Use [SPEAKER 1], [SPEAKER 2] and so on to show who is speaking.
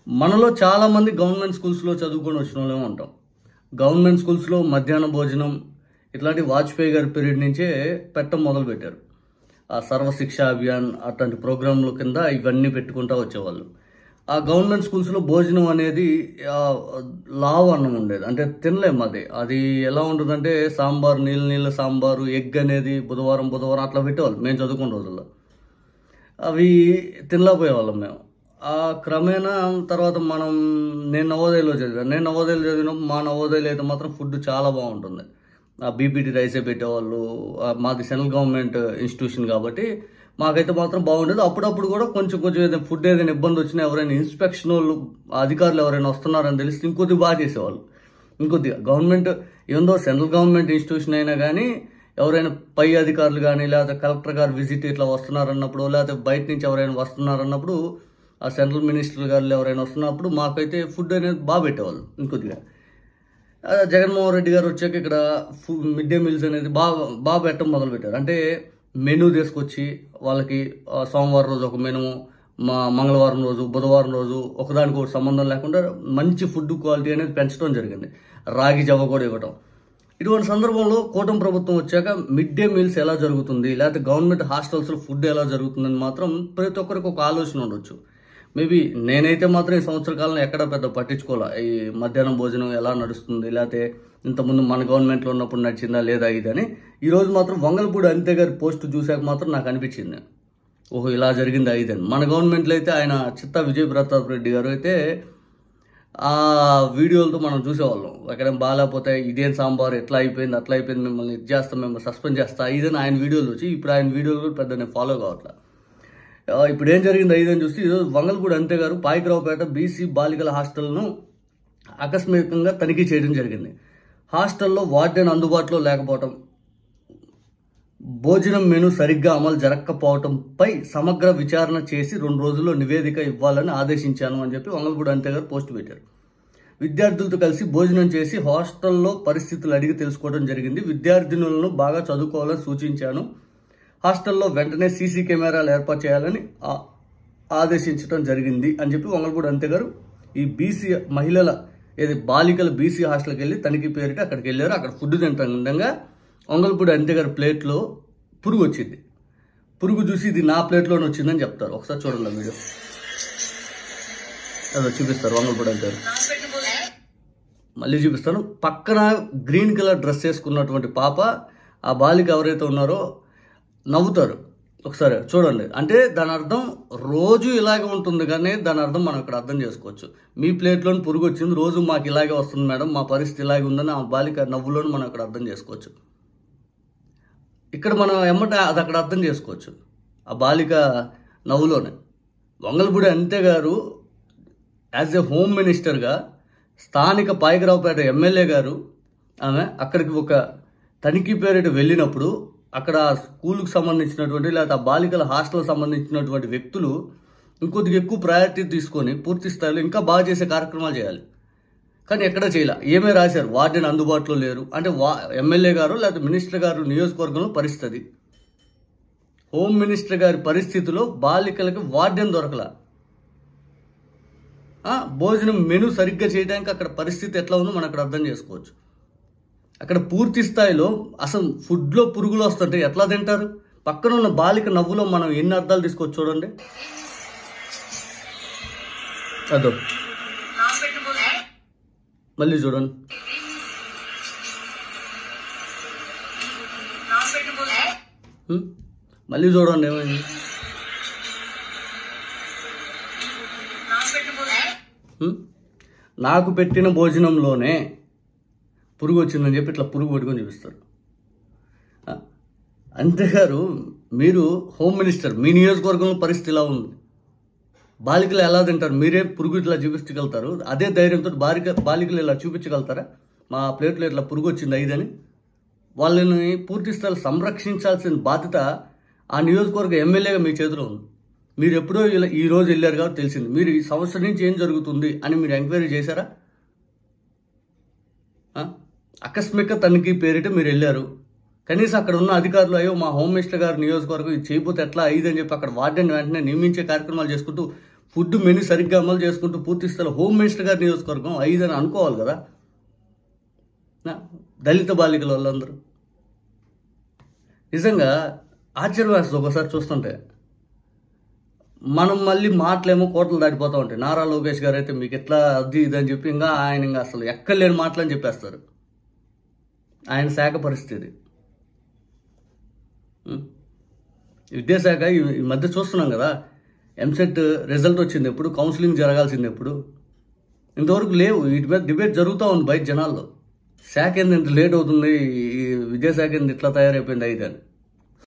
[SPEAKER 1] మనలో చాలామంది గవర్నమెంట్ స్కూల్స్లో చదువుకొని వచ్చిన వాళ్ళమే ఉంటాం. గవర్నమెంట్ స్కూల్స్లో మధ్యాహ్న భోజనం ఇట్లాంటి వాజ్పేయి గారి పీరియడ్ నుంచే పెట్టడం మొదలుపెట్టారు. ఆ సర్వశిక్ష అభియాన్ అట్లాంటి ప్రోగ్రాంల కింద ఇవన్నీ పెట్టుకుంటూ వచ్చేవాళ్ళు. ఆ గవర్నమెంట్ స్కూల్స్లో భోజనం అనేది లావు అన్నం ఉండేది, అంటే తినలేము. అది ఎలా ఉంటుందంటే సాంబార్, నీళ్ళ సాంబారు, ఎగ్ అనేది బుధవారం అట్లా పెట్టేవాళ్ళు మేము చదువుకున్న రోజుల్లో. అవి తినలేకపోయేవాళ్ళం మేము. ఆ క్రమేణా తర్వాత నేను నవోదయలో చదివినప్పుడు మా నవోదయలో అయితే మాత్రం ఫుడ్ చాలా బాగుంటుంది. ఆ బీపీటీ రైసే పెట్టేవాళ్ళు. మాది సెంట్రల్ గవర్నమెంట్ ఇన్స్టిట్యూషన్ కాబట్టి మాకైతే మాత్రం బాగుండేది. అప్పుడప్పుడు కూడా కొంచెం ఏదైనా ఫుడ్ ఏదైనా ఇబ్బంది వచ్చినా ఎవరైనా ఇన్స్పెక్షన్ వాళ్ళు అధికారులు ఎవరైనా వస్తున్నారని తెలిసి ఇంకొద్దిగా బాగా చేసేవాళ్ళు. ఇంకొద్దిగా గవర్నమెంట్ ఏందో సెంట్రల్ గవర్నమెంట్ ఇన్స్టిట్యూషన్ అయినా కానీ ఎవరైనా పై అధికారులు కానీ లేకపోతే కలెక్టర్ గారు విజిట్ ఇట్లా వస్తున్నారన్నప్పుడు, లేకపోతే బయట నుంచి ఎవరైనా వస్తున్నారన్నప్పుడు, ఆ సెంట్రల్ మినిస్టర్ గారు ఎవరైనా వస్తున్నప్పుడు మాకైతే ఫుడ్ అనేది బాగా పెట్టేవాళ్ళు. ఇంకొద్దిగా జగన్మోహన్ రెడ్డి గారు వచ్చాక ఇక్కడ మిడ్ డే మీల్స్ అనేది బాగా పెట్టడం మొదలుపెట్టారు. అంటే మెనూ తీసుకొచ్చి వాళ్ళకి సోమవారం రోజు ఒక మెనూ, మంగళవారం రోజు, బుధవారం రోజు ఒకదానికి ఒకటి సంబంధం లేకుండా మంచి ఫుడ్ క్వాలిటీ అనేది పెంచడం జరిగింది. రాగి జవ కూడా ఇవ్వటం. ఇటువంటి సందర్భంలో కూటమి ప్రభుత్వం వచ్చాక మిడ్ డే మీల్స్ ఎలా జరుగుతుంది, లేకపోతే గవర్నమెంట్ హాస్టల్స్లో ఫుడ్ ఎలా జరుగుతుందని మాత్రం ప్రతి ఒక్కరికి ఒక ఆలోచన ఉండొచ్చు. మేబీ నేనైతే మాత్రం ఈ సంవత్సర కాలంలో ఎక్కడ పెద్ద పట్టించుకోలే. ఈ మధ్యాహ్నం భోజనం ఎలా నడుస్తుంది, లేకపోతే ఇంతకుముందు మన గవర్నమెంట్లో ఉన్నప్పుడు నడిచిందా లేదా ఇదని. ఈరోజు మాత్రం వంగలపూడి అనిత గారి పోస్ట్ చూశాక మాత్రం నాకు అనిపించింది, ఓహో ఇలా జరిగిందా ఇదని. మన గవర్నమెంట్లో అయితే ఆయన చిత్తా విజయ్ ప్రతాప్ రెడ్డి గారు అయితే ఆ వీడియోలతో మనం చూసేవాళ్ళం. ఎక్కడేం బాగాలేకపోతే ఇదేం సాంబార్ ఎట్లా అయిపోయింది, అట్లా అయిపోయింది, మిమ్మల్ని ఇది చేస్తాం, మిమ్మల్ని సస్పెండ్ చేస్తా ఇదని ఆయన వీడియోలు వచ్చి, ఇప్పుడు ఆయన వీడియోలు కూడా పెద్ద నేను ఫాలో కావట్లా. ఇప్పుడు ఏం జరిగింది ఇదని చూసి ఈరోజు వంగలపూడి అనిత గారు పాయకరావుపేట బీసీ బాలికల హాస్టల్ను ఆకస్మికంగా తనిఖీ చేయడం జరిగింది. హాస్టల్లో వార్డెన్ అందుబాటులో లేకపోవటం, భోజనం మెనూ సరిగ్గా అమలు జరగకపోవటంపై సమగ్ర విచారణ చేసి 2 రోజుల్లో నివేదిక ఇవ్వాలని ఆదేశించాను అని చెప్పి వంగలపూడి అనిత గారు పోస్ట్ పెట్టారు. విద్యార్థులతో కలిసి భోజనం చేసి హాస్టల్లో పరిస్థితులు అడిగి తెలుసుకోవడం జరిగింది. విద్యార్థినులను బాగా చదువుకోవాలని సూచించాను. హాస్టల్లో వెంటనే సీసీ కెమెరాలు ఏర్పాటు చేయాలని ఆదేశించడం జరిగింది అని చెప్పి వంగలపూడి అనిత గారు ఈ బీసీ మహిళల బాలికల బీసీ హాస్టల్కి వెళ్ళి తనిఖీ పేరిట అక్కడికి వెళ్ళారు. అక్కడ ఫుడ్ తింటుండగా వంగలపూడి అనిత గారి ప్లేట్లో పురుగు వచ్చింది. పురుగు చూసి ఇది నా ప్లేట్లోనే వచ్చిందని చెప్తారు. ఒకసారి చూడండి వీడియో, అదో చూపిస్తారు. వంగలపూడి అనిత గారు మళ్ళీ చూపిస్తాను. పక్కన గ్రీన్ కలర్ డ్రెస్ వేసుకున్నటువంటి పాప, ఆ బాలిక ఎవరైతే ఉన్నారో నవ్వుతారు. ఒకసారి చూడండి. అంటే దాని అర్థం రోజు ఇలాగే ఉంటుంది, కానీ దాని అర్థం మనం ఇక్కడ అర్థం చేసుకోవచ్చు. మీ ప్లేట్లోని పురుగు వచ్చింది, రోజు మాకు ఇలాగే వస్తుంది మేడం, మా పరిస్థితి ఇలాగే ఉందని ఆ బాలిక నవ్వులోని మనం ఇక్కడ అర్థం చేసుకోవచ్చు. ఇక్కడ మనం అది అక్కడ అర్థం చేసుకోవచ్చు ఆ బాలిక నవ్వులోనే. వంగలపూడి అనిత గారు యాజ్ ఏ హోమ్ మినిస్టర్గా స్థానిక పాయకరావుపేట ఎమ్మెల్యే గారు ఆమె అక్కడికి ఒక తనిఖీ పేరిట వెళ్ళినప్పుడు అక్కడ స్కూల్కి సంబంధించినటువంటి లేదా ఆ బాలికల హాస్టల్కి సంబంధించినటువంటి వ్యక్తులు ఇంకొద్దిగా ఎక్కువ ప్రయారిటీ తీసుకొని పూర్తి స్థాయిలో ఇంకా బాగా చేసే కార్యక్రమాలు చేయాలి. కానీ ఎక్కడ చేయాల. ఏమే రాశారు, వార్డెన్ అందుబాటులో లేరు అంటే ఎమ్మెల్యే గారు లేదా మినిస్టర్ గారు నియోజకవర్గంలో పరిస్థితి, హోమ్ మినిస్టర్ గారి పరిస్థితిలో బాలికలకు వార్డెన్ దొరకలా. భోజనం మెనూ సరిగ్గా చేయడానికి అక్కడ పరిస్థితి ఎట్లా ఉందో మనం అక్కడ అర్థం చేసుకోవచ్చు. అక్కడ పూర్తి స్థాయిలో అసలు ఫుడ్లో పురుగులు వస్తుంటే ఎట్లా తింటారు? పక్కన ఉన్న బాలిక నవ్వులో మనం ఎన్ని అర్థాలు తీసుకోవచ్చు చూడండి. అదో మళ్ళీ చూడండి. మళ్ళీ చూడండి ఏమైంది. నాకు పెట్టిన భోజనంలోనే పురుగు వచ్చిందని చెప్పి ఇట్లా పురుగు పట్టుకొని చూపిస్తారు. అంతేగారు మీరు హోమ్ మినిస్టర్, మీ నియోజకవర్గంలో పరిస్థితి ఇలా ఉంది, బాలికలు ఎలా తింటారు? మీరే పురుగు ఇట్లా చూపించగలుగుతారు? అదే ధైర్యంతో బాలికలు ఇలా చూపించగలుగుతారా? మా ప్లేట్లో ఇట్లా పురుగు వచ్చింది ఐదని. వాళ్ళని పూర్తి స్థాయిలో సంరక్షించాల్సిన బాధ్యత ఆ నియోజకవర్గ ఎమ్మెల్యేగా మీ చేతిలో ఉంది. మీరు ఎప్పుడో ఈ రోజు వెళ్ళారు కాబట్టి తెలిసింది. మీరు ఈ సంవత్సరం నుంచి ఏం జరుగుతుంది అని మీరు ఎంక్వైరీ చేశారా? ఆకస్మిక తనిఖీ పేరిట మీరు వెళ్ళారు. కనీసం అక్కడ ఉన్న అధికారులు అయ్యో మా హోమ్ మినిస్టర్ గారు నియోజకవర్గం ఇది చేయబోతే ఎట్లా అయ్యిందని చెప్పి అక్కడ వార్డెన్ వెంటనే నియమించే కార్యక్రమాలు చేసుకుంటూ ఫుడ్ మెనూ సరిగ్గా అమలు చేసుకుంటూ పూర్తి స్థాయిలో హోమ్ మినిస్టర్ గారి నియోజకవర్గం 5 అని అనుకోవాలి కదా. దళిత బాలికల వాళ్ళందరూ నిజంగా ఆశ్చర్యం వేస్తుంది ఒకసారి చూస్తుంటే. మనం మళ్ళీ మాటలేమో కోటలు దాటిపోతూ ఉంటాయి. నారా లోకేష్ గారు అయితే మీకు ఎట్లా అది ఇది అని చెప్పి ఆయన ఇంకా అసలు ఎక్కలేని మాటలు అని చెప్పేస్తారు. ఆయన శాఖ పరిస్థితి. విద్యాశాఖ ఈ మధ్య చూస్తున్నాం కదా, ఎంసెట్ రిజల్ట్ వచ్చింది ఎప్పుడు, కౌన్సిలింగ్ జరగాల్సింది ఎప్పుడు, ఇంతవరకు లేవు. వీటి మీద డిబేట్ జరుగుతూ ఉంది బయట జనాల్లో. శాఖ ఏంది ఇంత లేట్ అవుతుంది, ఈ విద్యాశాఖ ఏంది ఇట్లా తయారైపోయింది అయితే అని.